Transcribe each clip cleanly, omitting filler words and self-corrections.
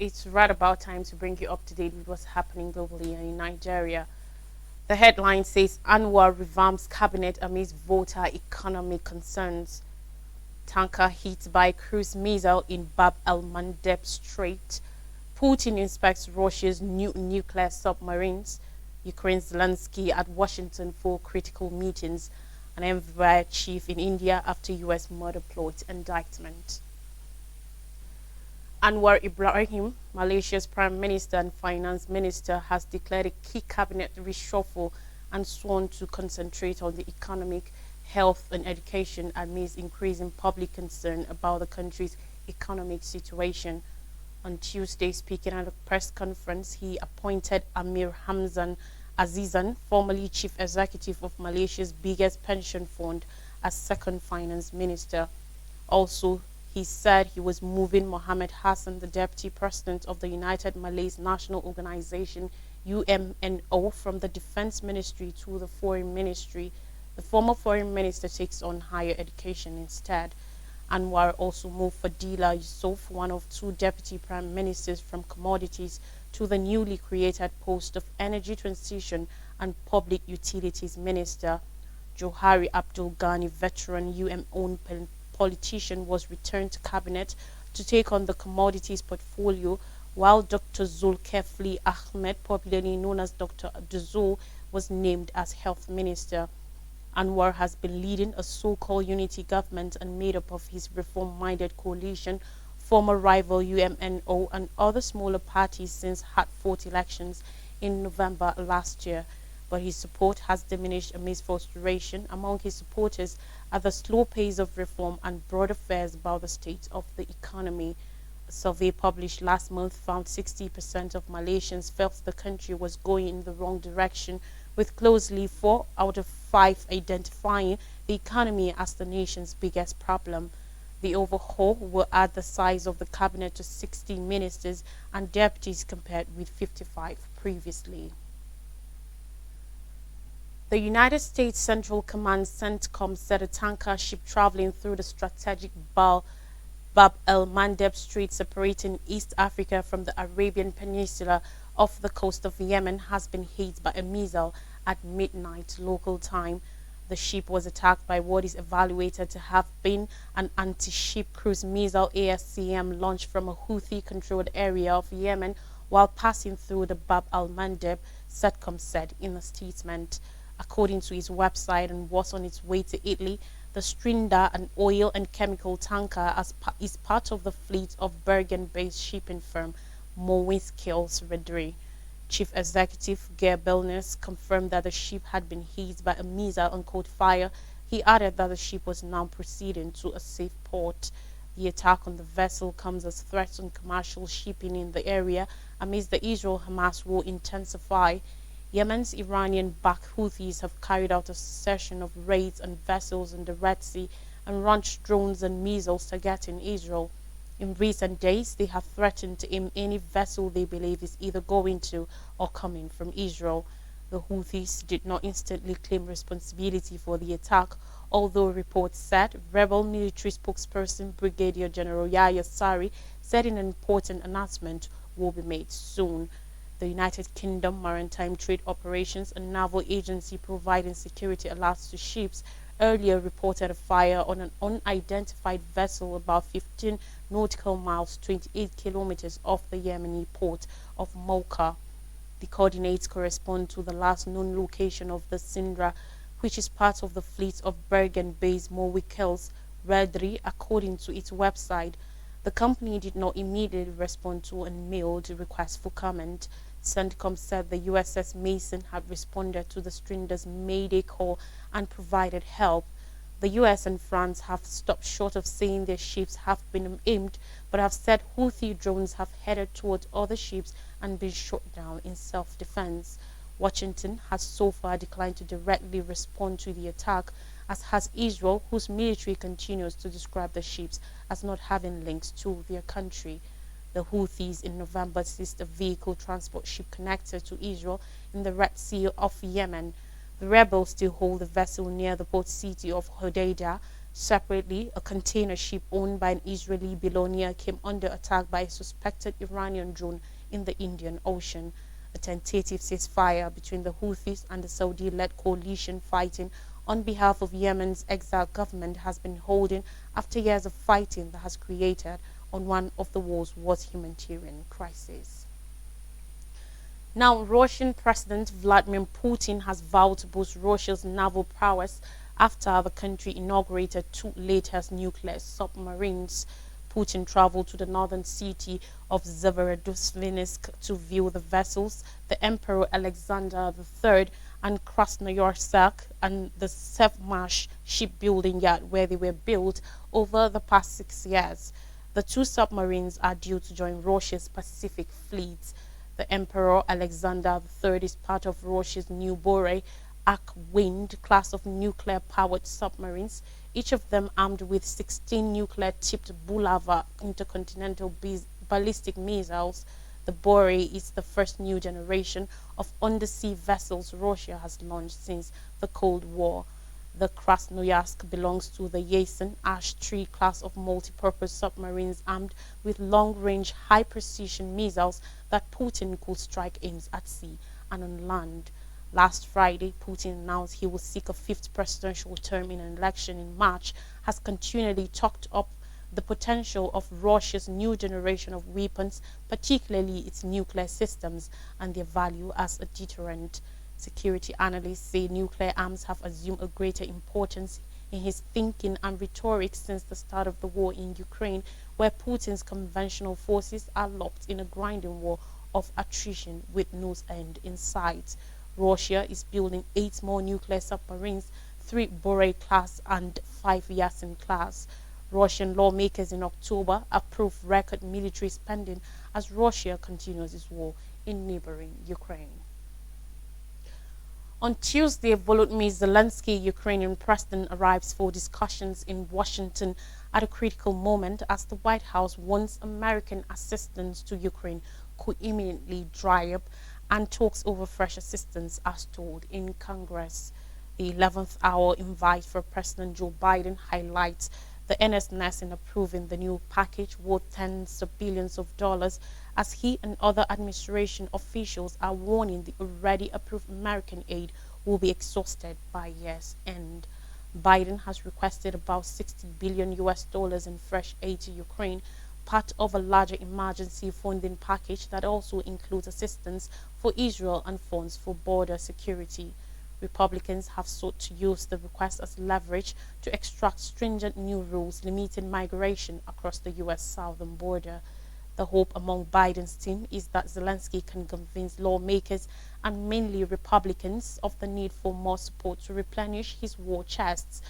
it's right about time to bring you up to date with what's happening globally and in Nigeria. The headline says Anwar revamps cabinet amidst voter economic concerns. Tanker hit by cruise missile in Bab el Mandeb Strait. Putin inspects Russia's new nuclear submarines. Ukraine's Zelensky at Washington for critical meetings. An FBI chief in India after US murder plot indictment. Anwar Ibrahim, Malaysia's Prime Minister and Finance Minister, has declared a key cabinet reshuffle and sworn to concentrate on the economic, health and education amidst increasing public concern about the country's economic situation. On Tuesday, speaking at a press conference, he appointed Amir Hamzan Azizan, formerly chief executive of Malaysia's biggest pension fund, as second finance minister. Also, he said he was moving Mohammed Hassan, the deputy president of the United Malays National Organization, UMNO, from the defense ministry to the foreign ministry. The former foreign minister takes on higher education instead. Anwar also moved Fadila Yusuf, one of two deputy prime ministers, from commodities to the newly created post of energy transition and public utilities minister. Johari Abdul Ghani, veteran UM-owned politician, was returned to cabinet to take on the commodities portfolio, while Dr. Zulkefli Ahmed, popularly known as Dr. Abduzul, was named as health minister. Anwar has been leading a so-called unity government and made up of his reform-minded coalition, former rival UMNO and other smaller parties since hard-fought elections in November last year. But his support has diminished amidst frustration among his supporters at the slow pace of reform and broader fears about the state of the economy. A survey published last month found 60% of Malaysians felt the country was going in the wrong direction, with closely 4 out of 5 identifying the economy as the nation's biggest problem. The overhaul will add the size of the cabinet to 60 ministers and deputies compared with 55 previously. The United States Central Command CENTCOM said a tanker ship traveling through the strategic Bab el Mandeb Strait separating East Africa from the Arabian Peninsula off the coast of Yemen has been hit by a missile at midnight local time. The ship was attacked by what is evaluated to have been an anti-ship cruise missile ASCM launched from a Houthi-controlled area of Yemen while passing through the Bab al-Mandeb, CENTCOM said in a statement. According to its website, and was on its way to Italy, the Strinda, an oil and chemical tanker, is part of the fleet of Bergen-based shipping firm Mowiskills Rederi. Chief Executive Geir Belnes confirmed that the ship had been hit by a missile and caught fire. He added that the ship was now proceeding to a safe port. The attack on the vessel comes as threats on commercial shipping in the area amidst the Israel-Hamas war intensify. Yemen's Iranian-backed Houthis have carried out a succession of raids on vessels in the Red Sea and launched drones and missiles targeting Israel. In recent days, they have threatened to aim any vessel they believe is either going to or coming from Israel. The Houthis did not instantly claim responsibility for the attack, although reports said rebel military spokesperson Brigadier General Yahya Sari said an important announcement will be made soon. The United Kingdom Maritime Trade Operations, a naval agency providing security alerts to ships, earlier reported a fire on an unidentified vessel about 15 nautical miles, 28 kilometers off the Yemeni port of Mocha. The coordinates correspond to the last known location of the Sindra, which is part of the fleet of Bergen-based Mowiskills Rederi, according to its website. The company did not immediately respond to a mailed request for comment. CENTCOM said the USS Mason had responded to the Strinda's Mayday call and provided help. The US and France have stopped short of saying their ships have been aimed, but have said Houthi drones have headed towards other ships and been shot down in self-defense. Washington has so far declined to directly respond to the attack, as has Israel, whose military continues to describe the ships as not having links to their country. The Houthis in November seized a vehicle transport ship connected to Israel in the Red Sea of Yemen. The rebels still hold the vessel near the port city of Hodeidah. Separately, a container ship owned by an Israeli billionaire came under attack by a suspected Iranian drone in the Indian Ocean. A tentative ceasefire between the Houthis and the Saudi-led coalition fighting on behalf of Yemen's exiled government has been holding after years of fighting that has created on one of the world's worst humanitarian crises. Now, Russian President Vladimir Putin has vowed to boost Russia's naval prowess after the country inaugurated two latest nuclear submarines. Putin traveled to the northern city of Severodvinsk to view the vessels, the Emperor Alexander III and Krasnoyarsk, and the Sevmash shipbuilding yard where they were built over the past 6 years. The two submarines are due to join Russia's Pacific fleet. The Emperor Alexander III is part of Russia's new Bore Ark-Wind class of nuclear-powered submarines, each of them armed with 16 nuclear-tipped Bulava intercontinental ballistic missiles. The Bore is the first new generation of undersea vessels Russia has launched since the Cold War. The Krasnoyarsk belongs to the Yasen Ash 3 class of multi-purpose submarines armed with long-range, high-precision missiles that Putin could strike aims at sea and on land. Last Friday, Putin announced he will seek a fifth presidential term in an election in March, has continually talked up the potential of Russia's new generation of weapons, particularly its nuclear systems, and their value as a deterrent. Security analysts say nuclear arms have assumed a greater importance in his thinking and rhetoric since the start of the war in Ukraine, where Putin's conventional forces are locked in a grinding war of attrition with no end in sight. Russia is building 8 more nuclear submarines, 3 Bore class and 5 Yasen class. Russian lawmakers in October approved record military spending as Russia continues its war in neighboring Ukraine. On Tuesday, Volodymyr Zelensky, Ukrainian president, arrives for discussions in Washington at a critical moment as the White House warns American assistance to Ukraine could imminently dry up and talks over fresh assistance are stalled in Congress. The 11th hour invite for President Joe Biden highlights the earnestness in approving the new package worth tens of billions of dollars as he and other administration officials are warning the already approved American aid will be exhausted by year's end. Biden has requested about 60 billion US dollars in fresh aid to Ukraine, part of a larger emergency funding package that also includes assistance for Israel and funds for border security. Republicans have sought to use the request as leverage to extract stringent new rules limiting migration across the U.S. southern border. The hope among Biden's team is that Zelensky can convince lawmakers and mainly Republicans of the need for more support to replenish his war chests.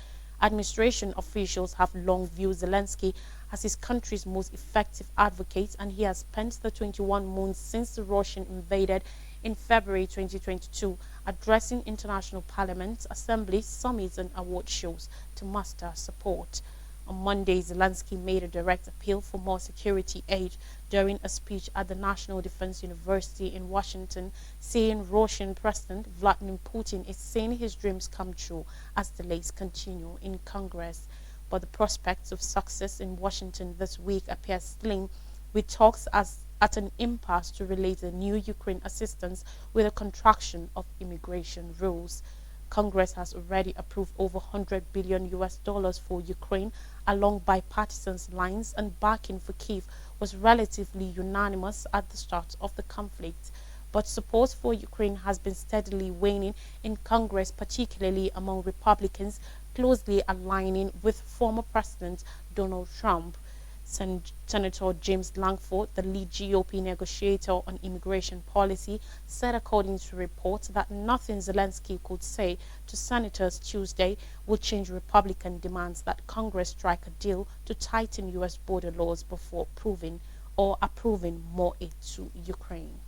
Administration officials have long viewed Zelensky as his country's most effective advocate, and he has spent the 21 months since the Russian invaded in February 2022 addressing international parliaments, assemblies, summits, and award shows to muster support. On Monday, Zelensky made a direct appeal for more security aid during a speech at the National Defense University in Washington, saying Russian President Vladimir Putin is seeing his dreams come true as delays continue in Congress. But the prospects of success in Washington this week appear slim, with talks at an impasse to relate the new Ukraine assistance with a contraction of immigration rules. Congress has already approved over 100 billion US dollars for Ukraine along bipartisan lines, and backing for Kyiv was relatively unanimous at the start of the conflict. But support for Ukraine has been steadily waning in Congress, particularly among Republicans closely aligning with former President Donald Trump. Senator James Lankford, the lead GOP negotiator on immigration policy, said according to reports that nothing Zelensky could say to senators Tuesday would change Republican demands that Congress strike a deal to tighten U.S. border laws before approving more aid to Ukraine.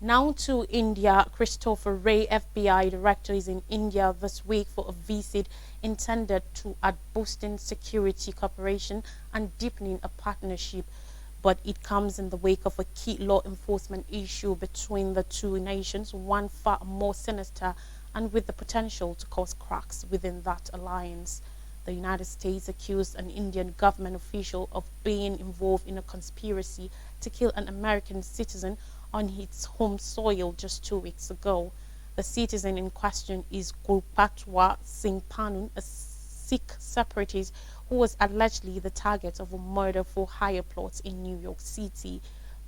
Now to India. Christopher Wray, FBI director, is in India this week for a visit intended at boosting security cooperation and deepening a partnership. But it comes in the wake of a key law enforcement issue between the two nations, one far more sinister and with the potential to cause cracks within that alliance. The United States accused an Indian government official of being involved in a conspiracy to kill an American citizen on its home soil just 2 weeks ago. The citizen in question is Gurpatwar Singh Panun, a Sikh separatist who was allegedly the target of a murder-for-hire plot in New York City.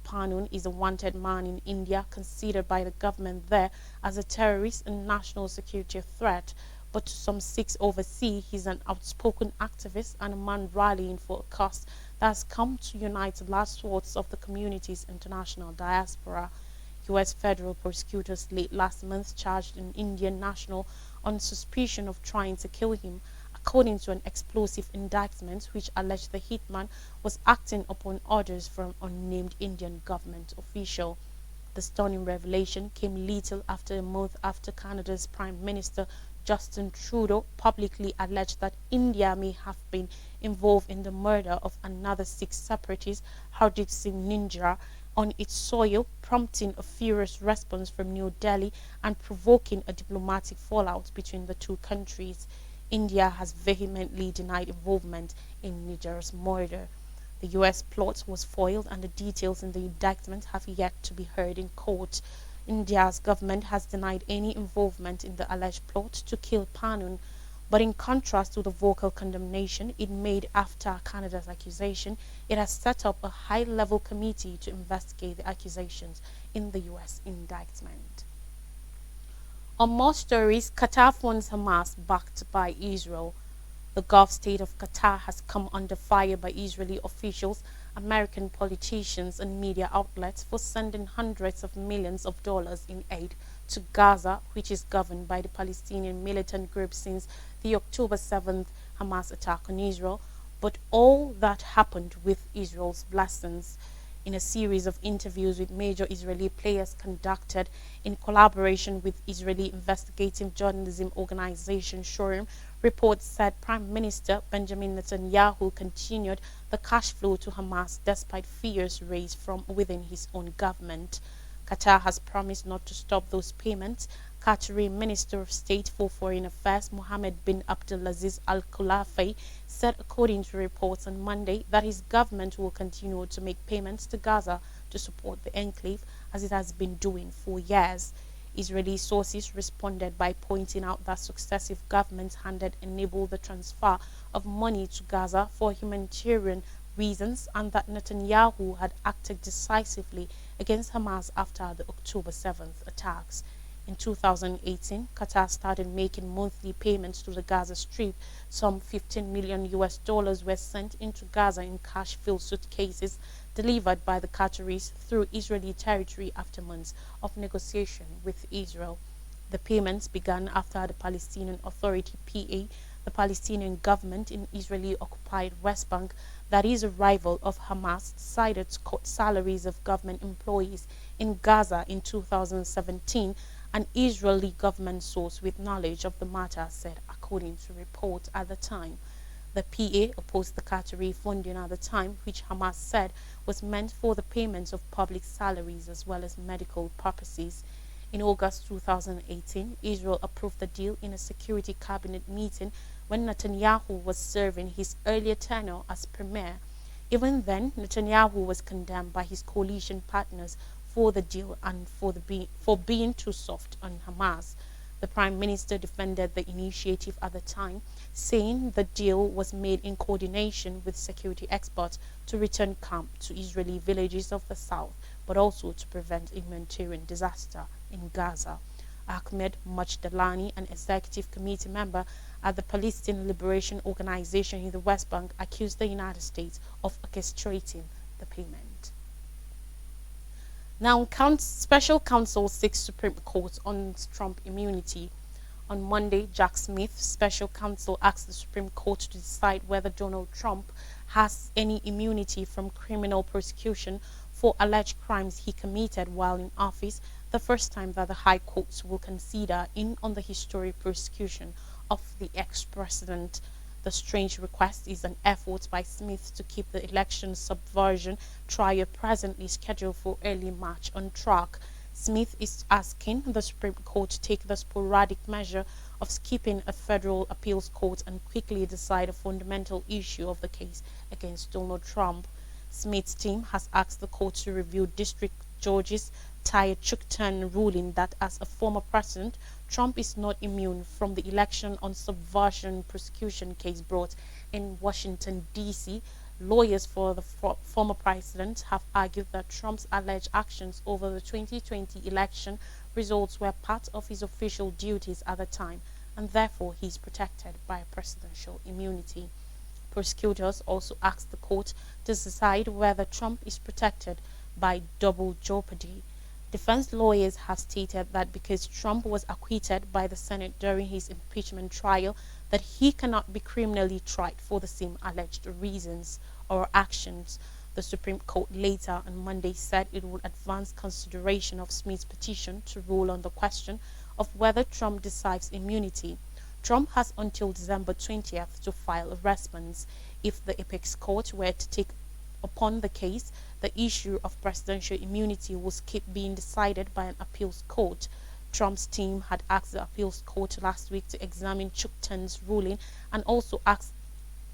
Panun is a wanted man in India, considered by the government there as a terrorist and national security threat. But to some Sikhs overseas, he's an outspoken activist and a man rallying for a cause that has come to unite large swaths of the community's international diaspora. U.S. federal prosecutors late last month charged an Indian national on suspicion of trying to kill him, according to an explosive indictment which alleged the hitman was acting upon orders from an unnamed Indian government official. The stunning revelation came little after a month after Canada's Prime Minister Justin Trudeau publicly alleged that India may have been involved in the murder of another Sikh separatist, Hardeep Singh Nijjar, on its soil, prompting a furious response from New Delhi and provoking a diplomatic fallout between the two countries. India has vehemently denied involvement in Nijjar's murder. The U.S. plot was foiled and the details in the indictment have yet to be heard in court. India's government has denied any involvement in the alleged plot to kill Panun, but in contrast to the vocal condemnation it made after Canada's accusation, it has set up a high-level committee to investigate the accusations in the U.S. indictment. On more stories, Qatar funds Hamas backed by Israel. The Gulf state of Qatar has come under fire by Israeli officials, American politicians and media outlets for sending hundreds of millions of dollars in aid to Gaza, which is governed by the Palestinian militant group since the October 7th Hamas attack on Israel. But all that happened with Israel's blessings. In a series of interviews with major Israeli players conducted in collaboration with Israeli investigative journalism organization Shorim, reports said Prime Minister Benjamin Netanyahu continued the cash flow to Hamas despite fears raised from within his own government. Qatar has promised not to stop those payments. Qatari Minister of State for Foreign Affairs Mohammed bin Abdulaziz Al Khulafai said, according to reports on Monday, that his government will continue to make payments to Gaza to support the enclave as it has been doing for years. Israeli sources responded by pointing out that successive governments had enabled the transfer of money to Gaza for humanitarian reasons and that Netanyahu had acted decisively against Hamas after the October 7th attacks. In 2018, Qatar started making monthly payments to the Gaza Strip. Some $15 million were sent into Gaza in cash-filled suitcases delivered by the Qataris through Israeli territory after months of negotiation with Israel. The payments began after the Palestinian Authority (PA), the Palestinian government in Israeli-occupied West Bank, that is a rival of Hamas, decided to cut salaries of government employees in Gaza in 2017. An Israeli government source with knowledge of the matter said, according to reports at the time. The PA opposed the Qatari funding at the time, which Hamas said was meant for the payments of public salaries as well as medical purposes. In August 2018, Israel approved the deal in a security cabinet meeting when Netanyahu was serving his earlier tenure as premier. Even then, Netanyahu was condemned by his coalition partners for the deal and for being too soft on Hamas. The Prime Minister defended the initiative at the time, saying the deal was made in coordination with security experts to return calm to Israeli villages of the south, but also to prevent a humanitarian disaster in Gaza. Ahmed Majdalani, an executive committee member at the Palestinian Liberation Organization in the West Bank, accused the United States of orchestrating the payment. Now, Special Counsel seeks Supreme Court on Trump immunity. On Monday, Jack Smith, Special Counsel, asked the Supreme Court to decide whether Donald Trump has any immunity from criminal prosecution for alleged crimes he committed while in office, the first time that the High Courts will consider on the historic prosecution of the ex-president. The strange request is an effort by Smith to keep the election subversion trial presently scheduled for early March on track. Smith is asking the Supreme Court to take the sporadic measure of skipping a federal appeals court and quickly decide a fundamental issue of the case against Donald Trump. Smith's team has asked the court to review District Judge's Tai Chuk-tan ruling that as a former president, Trump is not immune from the election on subversion prosecution case brought in Washington, D.C. Lawyers for the former president have argued that Trump's alleged actions over the 2020 election results were part of his official duties at the time, and therefore he is protected by presidential immunity. Prosecutors also asked the court to decide whether Trump is protected by double jeopardy. Defense lawyers have stated that because Trump was acquitted by the Senate during his impeachment trial, that he cannot be criminally tried for the same alleged reasons or actions. The Supreme Court later on Monday said it would advance consideration of Smith's petition to rule on the question of whether Trump deserves immunity. Trump has until December 20th to file a response. If the apex court were to take upon the case, the issue of presidential immunity will keep being decided by an appeals court. Trump's team had asked the appeals court last week to examine Chuk-tan's ruling and also asked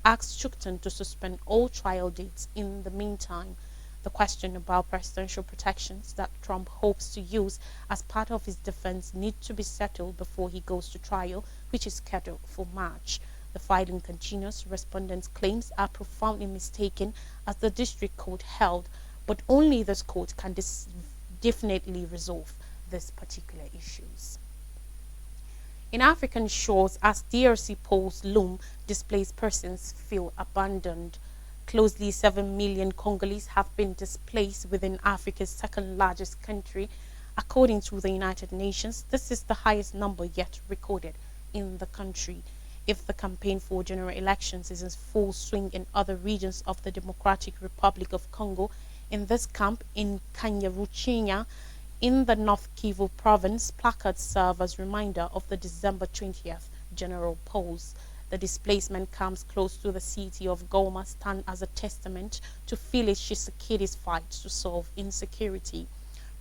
Chuk-tan to suspend all trial dates in the meantime. The question about presidential protections that Trump hopes to use as part of his defense need to be settled before he goes to trial, which is scheduled for March. The filing continues. Respondents' claims are profoundly mistaken, as the district court held, but only this court can definitely resolve these particular issues. In African shores, as DRC polls loom, displaced persons feel abandoned. Closely 7 million Congolese have been displaced within Africa's second largest country. According to the United Nations, this is the highest number yet recorded in the country. If the campaign for general elections is in full swing in other regions of the Democratic Republic of Congo, in this camp in Kanyaruchinya, in the North Kivu province, placards serve as reminder of the December 20th general polls. The displacement camps close to the city of Goma stand as a testament to Felix Tshisekedi's fight to solve insecurity.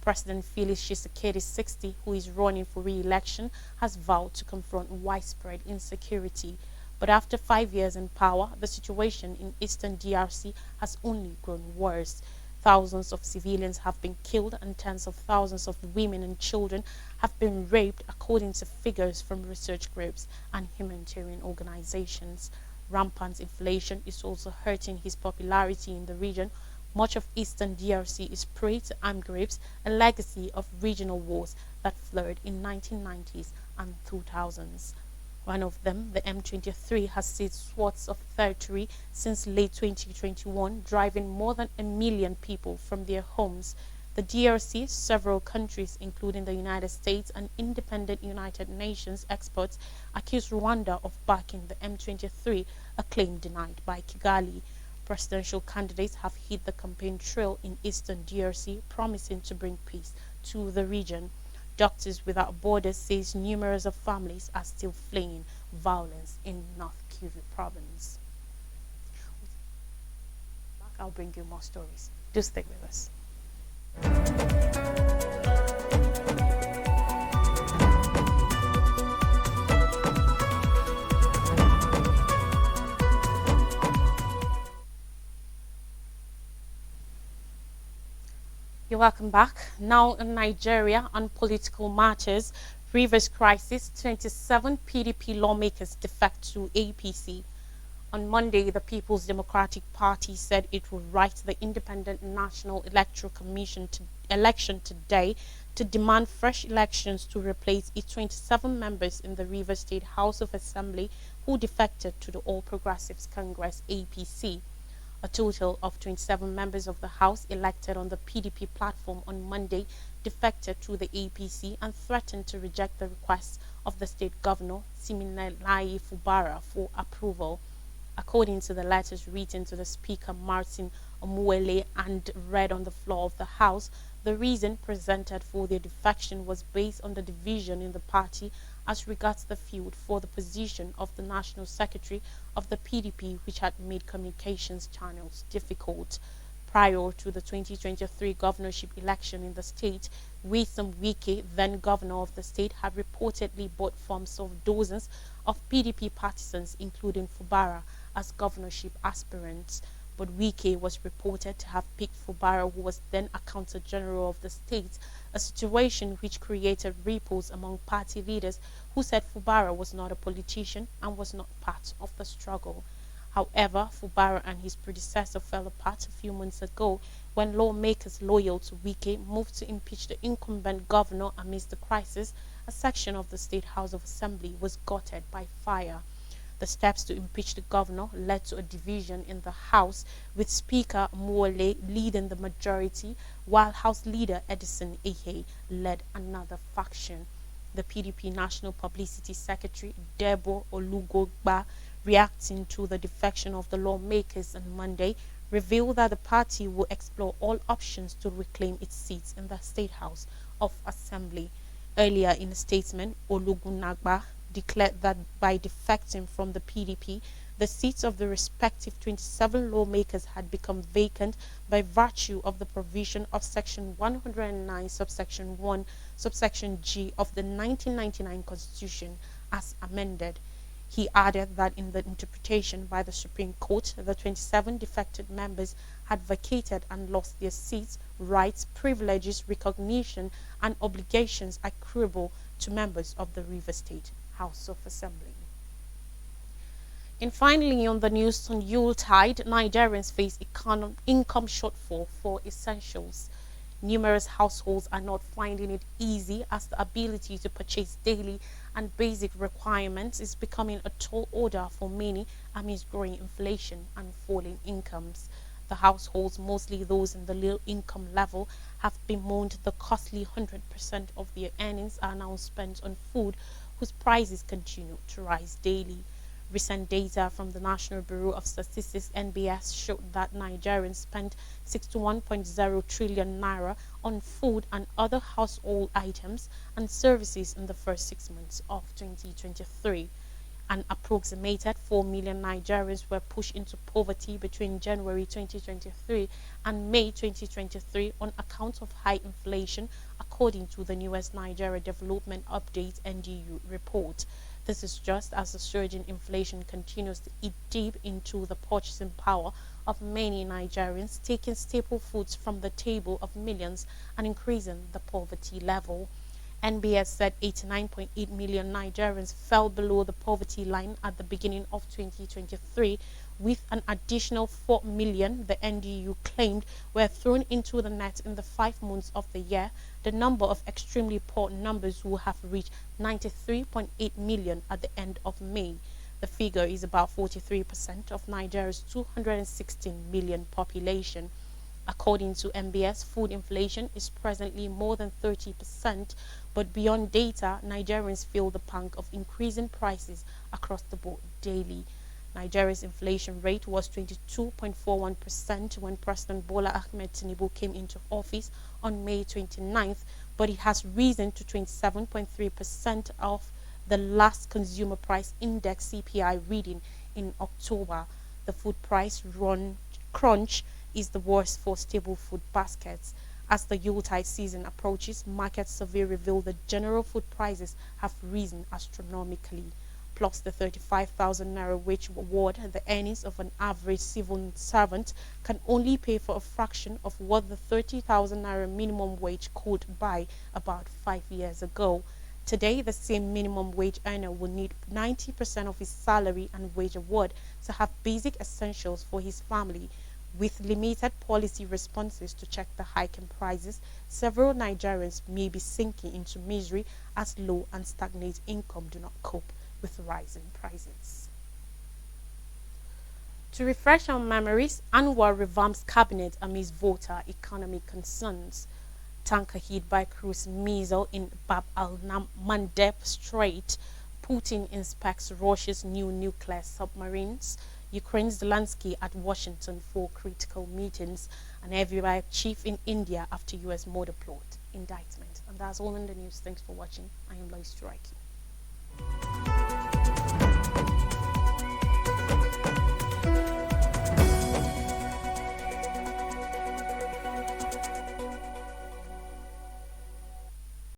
President Felix Tshisekedi, 60, who is running for re-election, has vowed to confront widespread insecurity. But after 5 years in power, the situation in eastern DRC has only grown worse. Thousands of civilians have been killed and tens of thousands of women and children have been raped, according to figures from research groups and humanitarian organizations. Rampant inflation is also hurting his popularity in the region. Much of eastern DRC is prey to armed groups, a legacy of regional wars that flared in 1990s and 2000s. One of them, the M23, has seized swaths of territory since late 2021, driving more than 1 million people from their homes. The DRC, several countries, including the United States and independent United Nations experts, accuse Rwanda of backing the M23, a claim denied by Kigali. Presidential candidates have hit the campaign trail in eastern DRC, promising to bring peace to the region. Doctors Without Borders says numerous of families are still fleeing violence in North Kivu province. I'll bring you more stories. Do stay with us. You're welcome back. Now in Nigeria, on political matters, Rivers crisis, 27 PDP lawmakers defect to APC. On Monday, the People's Democratic Party said it would write the Independent National Electoral Commission election today to demand fresh elections to replace its 27 members in the Rivers State House of Assembly who defected to the All Progressives Congress APC. A total of 27 members of the House elected on the PDP platform on Monday defected to the APC and threatened to reject the request of the state governor, Siminalayi Fubara, for approval. According to the letters written to the Speaker, Martin Omuwele, and read on the floor of the House, the reason presented for their defection was based on the division in the party as regards the feud for the position of the National Secretary of the PDP, which had made communications channels difficult. prior to the 2023 governorship election in the state. Nyesom Wike, then governor of the state, had reportedly bought forms of dozens of PDP partisans, including Fubara, as governorship aspirants. But Wike was reported to have picked Fubara, who was then Accountant General of the state, a situation which created ripples among party leaders who said Fubara was not a politician and was not part of the struggle. However, Fubara and his predecessor fell apart a few months ago when lawmakers loyal to Wike moved to impeach the incumbent governor amidst the crisis. A section of the State House of Assembly was gutted by fire. The steps to impeach the governor led to a division in the House, with Speaker Muole leading the majority, while House Leader Edison Ehe led another faction. The PDP National Publicity Secretary, Debo Olugogba, reacting to the defection of the lawmakers on Monday, revealed that the party will explore all options to reclaim its seats in the State House of Assembly. Earlier in a statement, Olugunagba declared that by defecting from the PDP, the seats of the respective 27 lawmakers had become vacant by virtue of the provision of Section 109, subsection 1, subsection G of the 1999 Constitution as amended. He added that in the interpretation by the Supreme Court, the 27 defected members had vacated and lost their seats, rights, privileges, recognition, and obligations accruable to members of the Rivers State House of Assembly. And finally, on the news on Yuletide, Nigerians face income shortfall for essentials. Numerous households are not finding it easy as the ability to purchase daily and basic requirements is becoming a tall order for many amidst growing inflation and falling incomes. The households, mostly those in the low income level, have bemoaned the costly 100% of their earnings are now spent on food, whose prices continue to rise daily. Recent data from the National Bureau of Statistics (NBS) showed that Nigerians spent 61.0 trillion naira on food and other household items and services in the first 6 months of 2023. An approximated 4 million Nigerians were pushed into poverty between January 2023 and May 2023 on account of high inflation, according to the newest Nigeria Development Update (NDU) report. This is just as the surge in inflation continues to eat deep into the purchasing power of many Nigerians, taking staple foods from the table of millions and increasing the poverty level. NBS said 89.8 million Nigerians fell below the poverty line at the beginning of 2023, with an additional 4 million, the NDU claimed, were thrown into the net in the 5 months of the year. The number of extremely poor numbers will have reached 93.8 million at the end of May. The figure is about 43% of Nigeria's 216 million population. According to MBS, food inflation is presently more than 30%, but beyond data, Nigerians feel the pang of increasing prices across the board daily. Nigeria's inflation rate was 22.41% when President Bola Ahmed Tinubu came into office on May 29th, but it has risen to 27.3% of the last consumer price index CPI reading in October. The food price crunch is the worst for staple food baskets. As the Yuletide season approaches, market survey revealed that general food prices have risen astronomically. Plus the 35,000 naira wage award, the earnings of an average civil servant can only pay for a fraction of what the 30,000 naira minimum wage could buy about 5 years ago. Today, the same minimum wage earner will need 90% of his salary and wage award to have basic essentials for his family. With limited policy responses to check the hike in prices, several Nigerians may be sinking into misery as low and stagnant income do not cope with rising prices. To refresh our memories, Anwar revamps cabinet amidst voter economic concerns. Tanker hit by cruise missile in Bab al-Mandeb Strait. Putin inspects Russia's new nuclear submarines. Ukraine's Zelensky at Washington for critical meetings. And FBI chief in India after US murder plot indictment. And that's all in the news. Thanks for watching. I am Lois Strike.